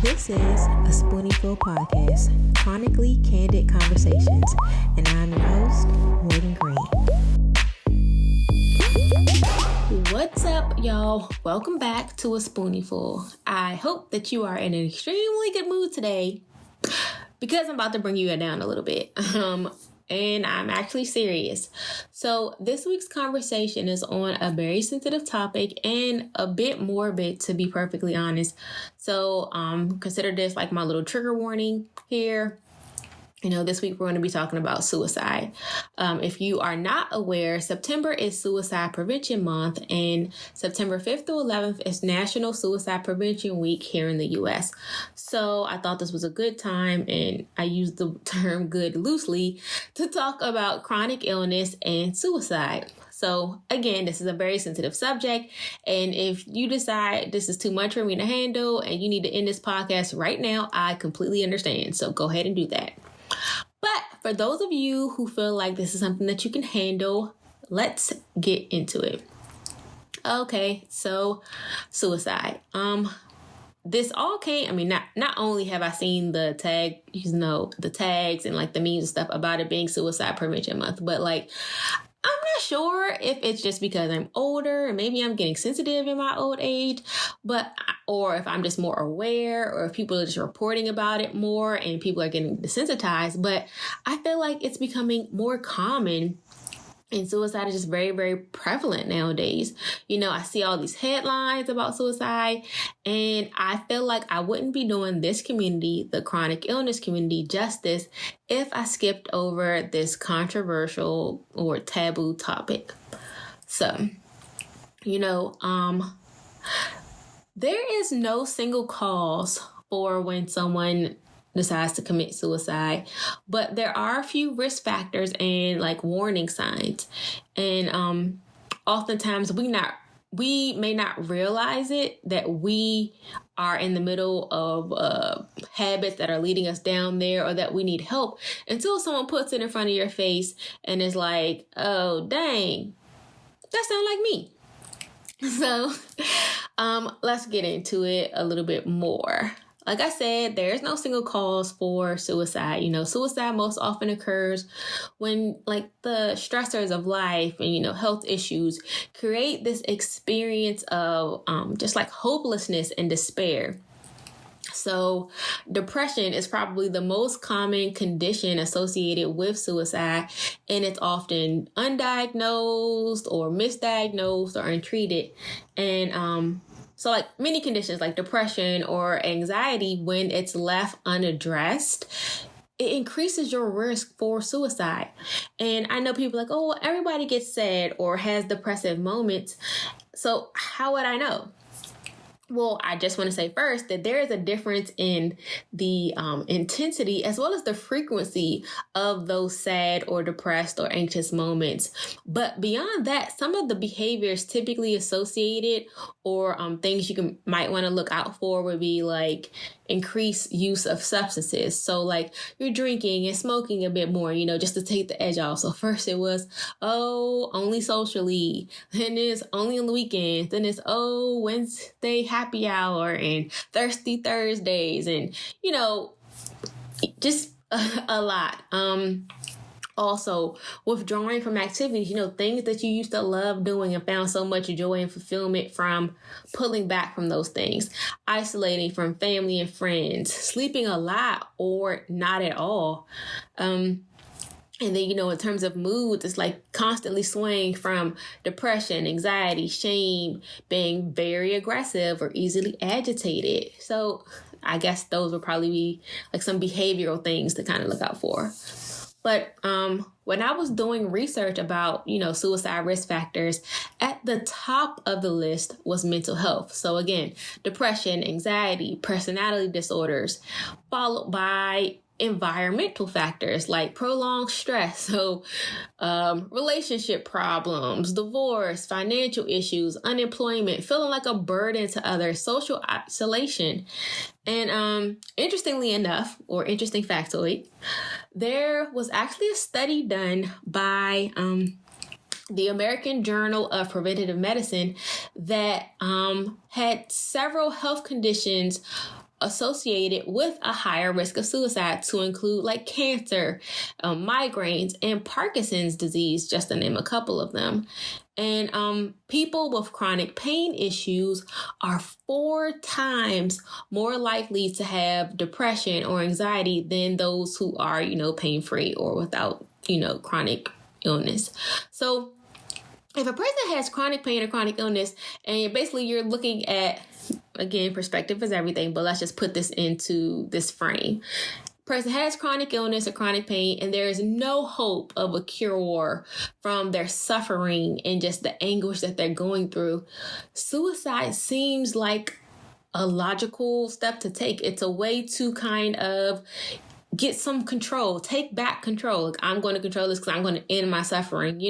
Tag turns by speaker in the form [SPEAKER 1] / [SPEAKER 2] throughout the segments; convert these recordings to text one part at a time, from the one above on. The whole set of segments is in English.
[SPEAKER 1] This is a Spoonieful podcast, chronically candid conversations, and I'm your host, Morgan Green. What's up, y'all? Welcome back to a Spoonieful. I hope that you are in an extremely good mood today because I'm about to bring you down a little bit. And I'm actually serious. So this week's conversation is on a very sensitive topic and a bit morbid, to be perfectly honest. So consider this like my little trigger warning here. You know, this week we're going to be talking about suicide. If you are not aware, September is Suicide Prevention Month, and September 5th to 11th is National Suicide Prevention Week here in the U.S. So I thought this was a good time, and I use the term good loosely, to talk about chronic illness and suicide. So again, this is a very sensitive subject, and if you decide this is too much for me to handle and you need to end this podcast right now, I completely understand. So go ahead and do that. But for those of you who feel like this is something that you can handle, let's get into it. Okay, so suicide. This all came, not only have I seen the tags and like the memes and stuff about it being Suicide Prevention Month, but like, I'm not sure if it's just because I'm older and maybe I'm getting sensitive in my old age, or if I'm just more aware, or if people are just reporting about it more and people are getting desensitized. But I feel like it's becoming more common, and suicide is just very, very prevalent nowadays. You know, I see all these headlines about suicide, and I feel like I wouldn't be doing this community, the chronic illness community, justice if I skipped over this controversial or taboo topic. So, there is no single cause for when someone decides to commit suicide, but there are a few risk factors and like warning signs. And oftentimes we may not realize it, that we are in the middle of habits that are leading us down there, or that we need help, until someone puts it in front of your face and is like, oh, dang, that sounds like me. So let's get into it a little bit more. Like I said, there is no single cause for suicide. Suicide most often occurs when like the stressors of life and, health issues create this experience of just like hopelessness and despair. So depression is probably the most common condition associated with suicide, and it's often undiagnosed or misdiagnosed or untreated. And so like many conditions like depression or anxiety, when it's left unaddressed, it increases your risk for suicide. And I know people like, oh, well, everybody gets sad or has depressive moments. So how would I know? Well, I just want to say first that there is a difference in the intensity as well as the frequency of those sad or depressed or anxious moments. But beyond that, some of the behaviors typically associated or things you might want to look out for would be like increased use of substances. So like you're drinking and smoking a bit more, just to take the edge off. So first it was, only socially. Then it's only on the weekends. Then it's, Wednesday happy hour and thirsty Thursdays, and, just a lot. Also, withdrawing from activities, things that you used to love doing and found so much joy and fulfillment from, pulling back from those things, isolating from family and friends, sleeping a lot or not at all. And then, in terms of moods, it's like constantly swaying from depression, anxiety, shame, being very aggressive or easily agitated. So I guess those would probably be like some behavioral things to kind of look out for. But when I was doing research about, suicide risk factors, at the top of the list was mental health. So again, depression, anxiety, personality disorders, followed by environmental factors like prolonged stress. So relationship problems, divorce, financial issues, unemployment, feeling like a burden to others, social isolation. And interestingly enough, or interesting factoid, there was actually a study done by the American Journal of Preventive Medicine that had several health conditions associated with a higher risk of suicide, to include like cancer, migraines, and Parkinson's disease, just to name a couple of them. And people with chronic pain issues are 4 times more likely to have depression or anxiety than those who are, pain-free or without, chronic illness. So if a person has chronic pain or chronic illness, and basically you're looking at, again, perspective is everything, but let's just put this into this frame. Person has chronic illness or chronic pain, and there is no hope of a cure from their suffering and just the anguish that they're going through. Suicide seems like a logical step to take. It's a way to kind of get some control, take back control. Like, I'm going to control this because I'm going to end my suffering,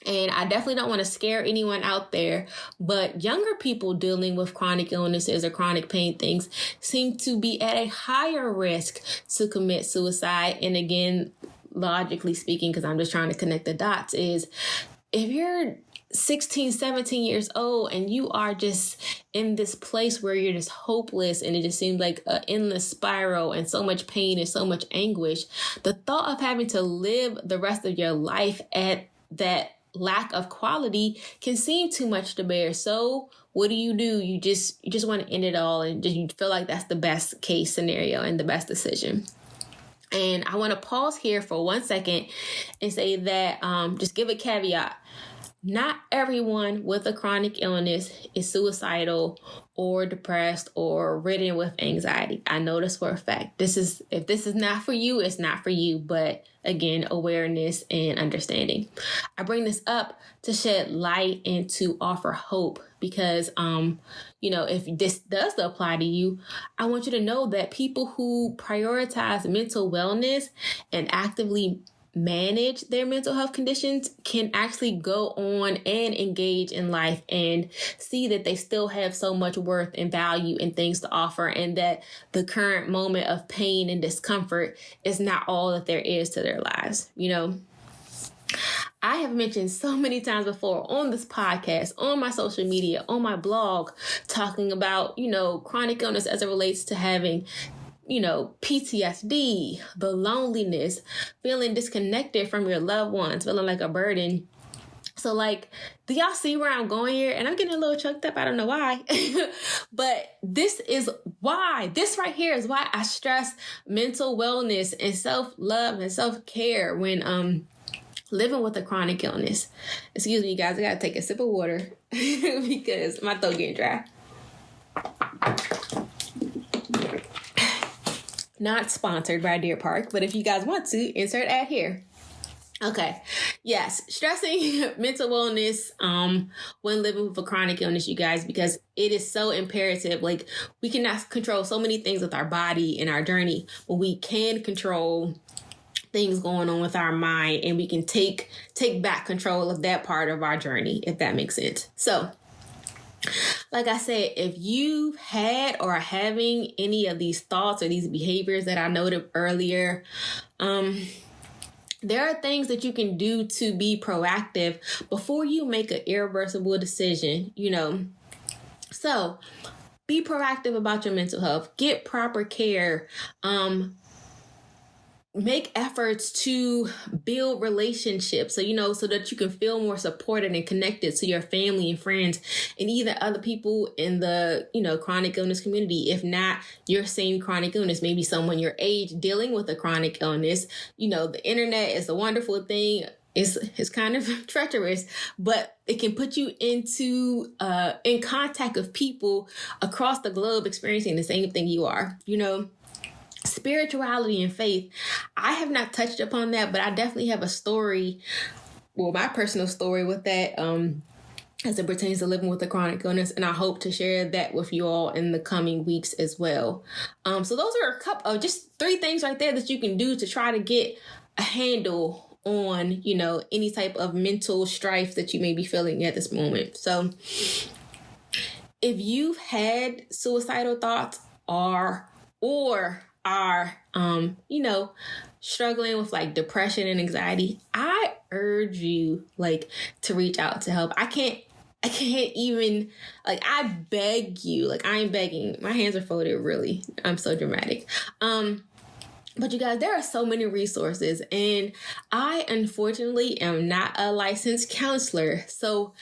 [SPEAKER 1] And I definitely don't want to scare anyone out there, but younger people dealing with chronic illnesses or chronic pain things seem to be at a higher risk to commit suicide. And again, logically speaking, because I'm just trying to connect the dots, is if you're 16, 17 years old and you are just in this place where you're just hopeless and it just seems like an endless spiral and so much pain and so much anguish, the thought of having to live the rest of your life at that lack of quality can seem too much to bear. So what do? You just want to end it all, and you feel like that's the best case scenario and the best decision. And I want to pause here for 1 second and say that just give a caveat. Not everyone with a chronic illness is suicidal or depressed or ridden with anxiety. I know this for a fact. If this is not for you, it's not for you. But again, awareness and understanding. I bring this up to shed light and to offer hope because, if this does apply to you, I want you to know that people who prioritize mental wellness and actively manage their mental health conditions can actually go on and engage in life and see that they still have so much worth and value and things to offer, and that the current moment of pain and discomfort is not all that there is to their lives. I have mentioned so many times before on this podcast, on my social media, on my blog, talking about, chronic illness as it relates to having PTSD, the loneliness, feeling disconnected from your loved ones, feeling like a burden. So do y'all see where I'm going here? And I'm getting a little choked up. I don't know why. But this right here is why I stress mental wellness and self-love and self-care when living with a chronic illness. Excuse me, guys. I got to take a sip of water because my throat getting dry. Not sponsored by Deer Park, but if you guys want to, insert ad here. Okay. Yes. Stressing mental wellness when living with a chronic illness, you guys, because it is so imperative. We cannot control so many things with our body and our journey, but we can control things going on with our mind, and we can take back control of that part of our journey, if that makes sense. So, like I said, if you've had or are having any of these thoughts or these behaviors that I noted earlier, there are things that you can do to be proactive before you make an irreversible decision, So be proactive about your mental health. Get proper care. Make efforts to build relationships, so that you can feel more supported and connected to your family and friends and even other people in the, chronic illness community. If not your same chronic illness, maybe someone your age dealing with a chronic illness. The internet is a wonderful thing. It's kind of treacherous, but it can put you into in contact with people across the globe experiencing the same thing you are, Spirituality and faith. I have not touched upon that, but I definitely have a story, my personal story with that as it pertains to living with a chronic illness, and I hope to share that with you all in the coming weeks as well. So those are a couple of just 3 things right there that you can do to try to get a handle on, any type of mental strife that you may be feeling at this moment. So if you've had suicidal thoughts or are, struggling with depression and anxiety, I urge you to reach out to help. I can't I can't even, like, I beg you, like, I ain't begging. My hands are folded, really. I'm so dramatic. But you guys, there are so many resources, and I unfortunately am not a licensed counselor, so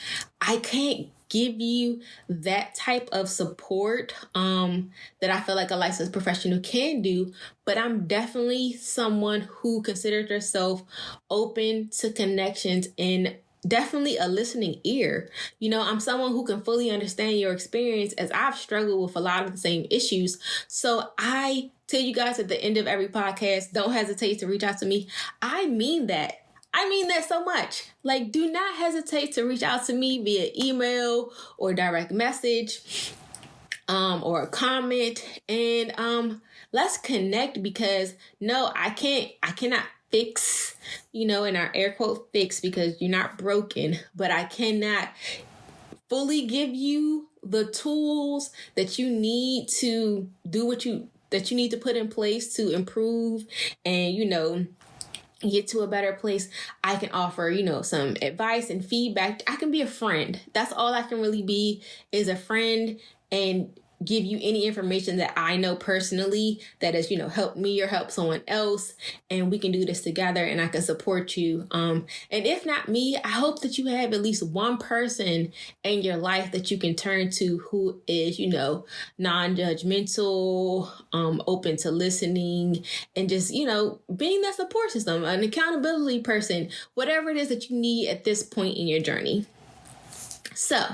[SPEAKER 1] I can't give you that type of support that I feel like a licensed professional can do. But I'm definitely someone who considers herself open to connections and definitely a listening ear. You know, I'm someone who can fully understand your experience, as I've struggled with a lot of the same issues. So I tell you guys at the end of every podcast, don't hesitate to reach out to me. I mean that. I mean that so much. Like, do not hesitate to reach out to me via email or direct message or a comment, and let's connect, because no, I cannot fix, you know, in our air quote fix, because you're not broken, but I cannot fully give you the tools that you need to do that you need to put in place to improve and, you know, get to a better place. I can offer, you know, some advice and feedback. I can be a friend. That's all I can really be, is a friend, and give you any information that I know personally that has, you know, helped me or helped someone else, and we can do this together, and I can support you. And if not me, I hope that you have at least one person in your life that you can turn to who is, you know, non-judgmental, open to listening, and just, you know, being that support system, an accountability person, whatever it is that you need at this point in your journey. So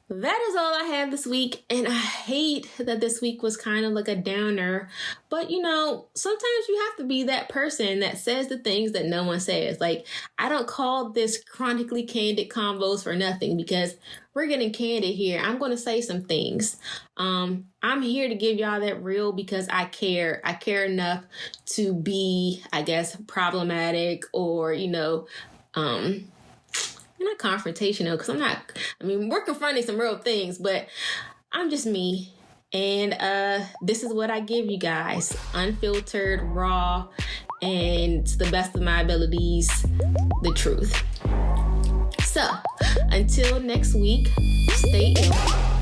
[SPEAKER 1] that is all I have this week, and I hate that this week was kind of like a downer, but, you know, sometimes you have to be that person that says the things that no one says. Like, I don't call this chronically candid convos for nothing, because we're getting candid here. I'm going to say some things. I'm here to give y'all that real, because I care. I care enough to be, I guess, problematic, or, you know, not confrontational, because we're confronting some real things, but I'm just me. And this is what I give you guys: unfiltered, raw, and to the best of my abilities, the truth. So until next week, stay ill.